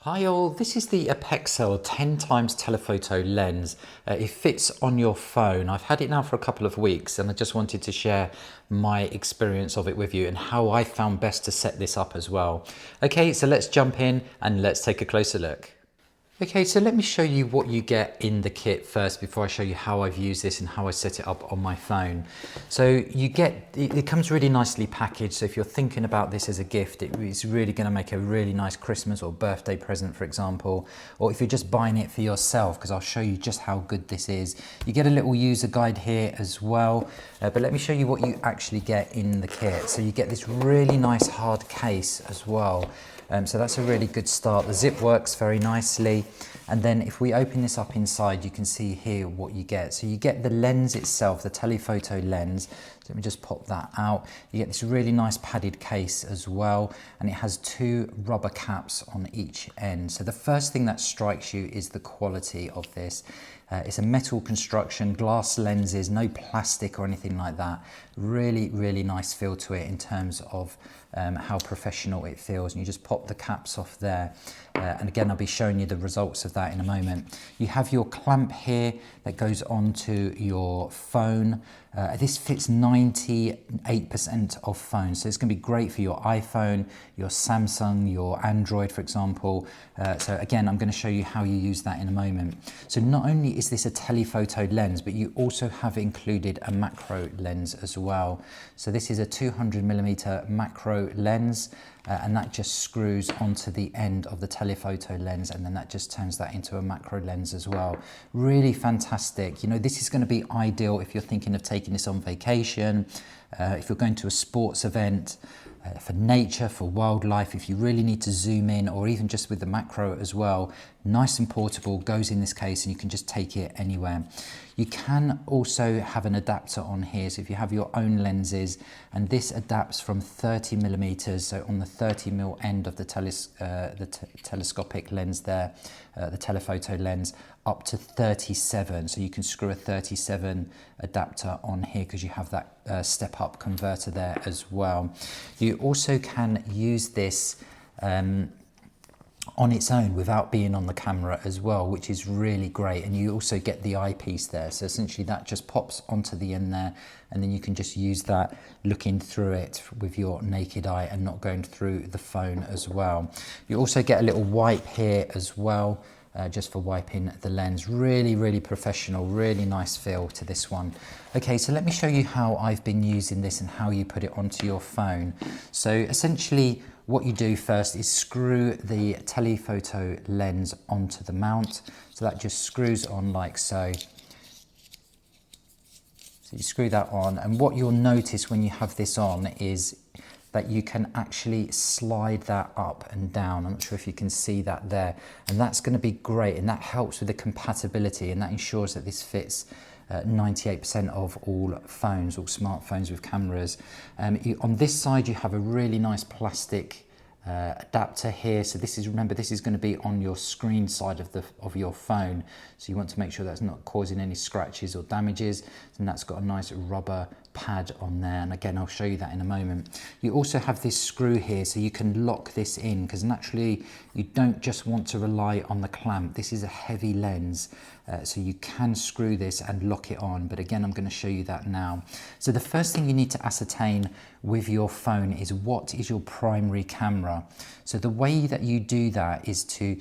Hi all, this is the APEXEL 10x Telephoto lens. It fits on your phone. I've had it now for a couple of weeks and I just wanted to share my experience of it with you and how I found best to set this up as well. Okay, so let's jump in and let's take a closer look. Okay, so let me show you what you get in the kit first before I show you how I've used this and how I set it up on my phone. So you get, it comes really nicely packaged. So if you're thinking about this as a gift, it's really going to make a really nice Christmas or birthday present, for example. Or if you're just buying it for yourself, because I'll show you just how good this is. You get a little user guide here as well. But let me show you what you actually get in the kit. So you get this really nice hard case as well. So that's a really good start. The zip works very nicely. And then if we open this up inside, you can see here what you get. So you get the lens itself, the telephoto lens. So let me just pop that out. You get this really nice padded case as well. And it has two rubber caps on each end. So the first thing that strikes you is the quality of this. It's a metal construction, glass lenses, no plastic or anything like that. Really, really nice feel to it in terms of how professional it feels. And you just pop the caps off there. And again, I'll be showing you the results of that in a moment. You have your clamp here that goes onto your phone. This fits 98% of phones, so it's going to be great for your iPhone, your Samsung, your Android, for example. So again, I'm going to show you how you use that in a moment. So not only is this a telephoto lens, but you also have included a macro lens as well. So this is a 200mm macro lens. And that just screws onto the end of the telephoto lens, and then that just turns that into a macro lens as well. Really fantastic. You know, this is going to be ideal if you're thinking of taking this on vacation, if you're going to a sports event, for nature, for wildlife, if you really need to zoom in, or even just with the macro as well. Nice and portable, goes in this case and you can just take it anywhere. You can also have an adapter on here, so if you have your own lenses, and this adapts from 30mm, so on the 30mm end of the telescopic lens there, the telephoto lens, up to 37, so you can screw a 37 adapter on here because you have that step up converter there as well. You also can use this on its own without being on the camera as well, which is really great. And you also get the eyepiece there, so essentially that just pops onto the end there, and then you can just use that looking through it with your naked eye and not going through the phone as well. You also get a little wipe here as well, just for wiping the lens. Really, really professional, really nice feel to this one. Okay, so let me show you how I've been using this and how you put it onto your phone. So essentially what you do first is screw the telephoto lens onto the mount. So that just screws on like so. So you screw that on, and what you'll notice when you have this on is that you can actually slide that up and down. I'm not sure if you can see that there, and that's going to be great, and that helps with the compatibility, and that ensures that this fits 98% of all phones, all smartphones with cameras. On this side you have a really nice plastic adapter here, so this is, remember, this is going to be on your screen side of your phone, so you want to make sure that's not causing any scratches or damages, and that's got a nice rubber pad on there, and again I'll show you that in a moment. You also have this screw here, so you can lock this in, because naturally you don't just want to rely on the clamp. This is a heavy lens, so you can screw this and lock it on, but again I'm going to show you that now. So the first thing you need to ascertain with your phone is what is your primary camera. So the way that you do that is to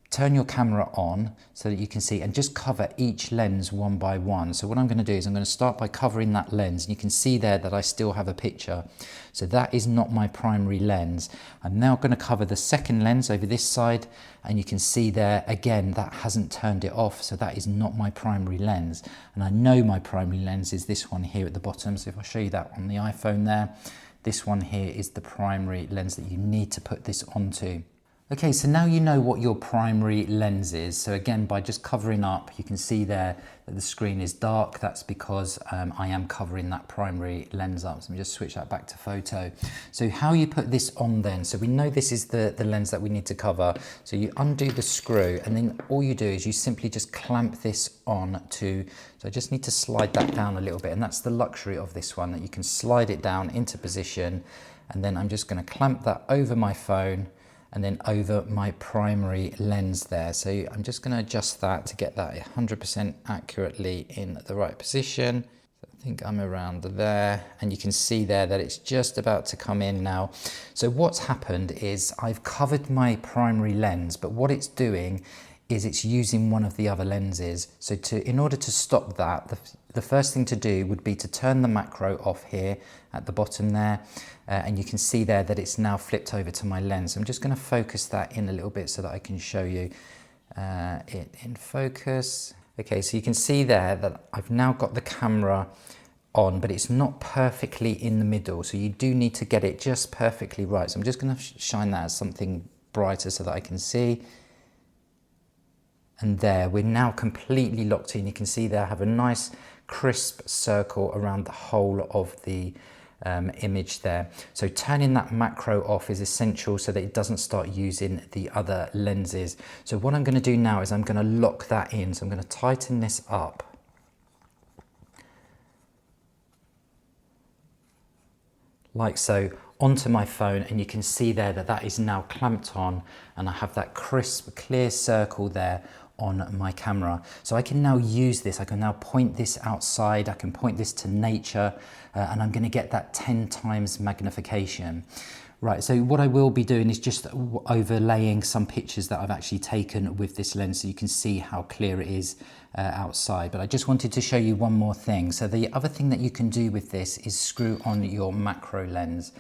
turn your camera on so that you can see, and just cover each lens one by one. So what I'm going to do is I'm going to start by covering that lens, and you can see there that I still have a picture. So that is not my primary lens. I'm now going to cover the second lens over this side, and you can see there again that hasn't turned it off, so that is not my primary lens. And I know my primary lens is this one here at the bottom. So if I show you that on the iPhone there, this one here is the primary lens that you need to put this onto. Okay, so now you know what your primary lens is. So again, by just covering up, you can see there that the screen is dark. That's because I am covering that primary lens up. So let me just switch that back to photo. So how you put this on then, so we know this is the lens that we need to cover. So you undo the screw, and then all you do is you simply just clamp this on to, so I just need to slide that down a little bit, and that's the luxury of this one, that you can slide it down into position, and then I'm just going to clamp that over my phone. and then over my primary lens there. So I'm just going to adjust that to get that 100% accurately in the right position. I think I'm around there, and you can see there that it's just about to come in now. So what's happened is I've covered my primary lens, but what it's doing is it's using one of the other lenses. So in order to stop that, the first thing to do would be to turn the macro off here at the bottom there, and you can see there that it's now flipped over to my lens. I'm just going to focus that in a little bit so that I can show you it in focus. Okay, so you can see there that I've now got the camera on, but it's not perfectly in the middle, so you do need to get it just perfectly right. So I'm just going to shine that as something brighter so that I can see. And there, we're now completely locked in. You can see there I have a nice crisp circle around the whole of the image there. So turning that macro off is essential so that it doesn't start using the other lenses. So what I'm going to do now is I'm going to lock that in. So I'm going to tighten this up. Like so, onto my phone, and you can see there that that is now clamped on, and I have that crisp, clear circle there on my camera. So I can now use this, I can now point this outside, I can point this to nature, and I'm going to get that 10 times magnification. Right, so what I will be doing is just overlaying some pictures that I've actually taken with this lens so you can see how clear it is outside. But I just wanted to show you one more thing. So the other thing that you can do with this is screw on your macro lens.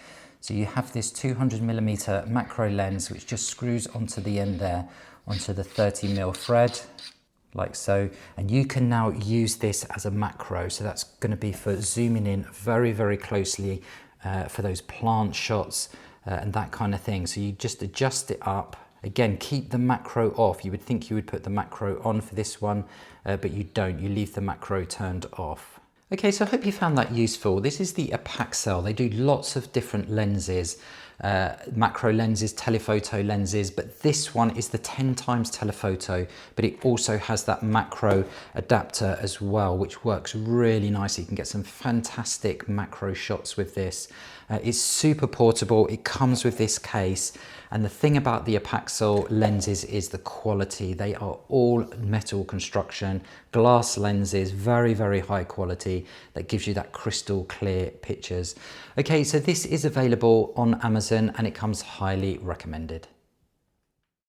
So you have this 200mm macro lens which just screws onto the end there, onto the 30mm thread, like so, and you can now use this as a macro. So that's going to be for zooming in very, very closely for those plant shots and that kind of thing. So you just adjust it up. Again, keep the macro off. You would think you would put the macro on for this one, but you don't. You leave the macro turned off. Okay, so I hope you found that useful. This is the APEXEL. They do lots of different lenses, macro lenses, telephoto lenses, but this one is the 10 times telephoto, but it also has that macro adapter as well, which works really nicely. You can get some fantastic macro shots with this. It's super portable. It comes with this case. And the thing about the APEXEL lenses is the quality. They are all metal construction, glass lenses, very, very high quality that gives you that crystal clear pictures. Okay, so this is available on Amazon and it comes highly recommended.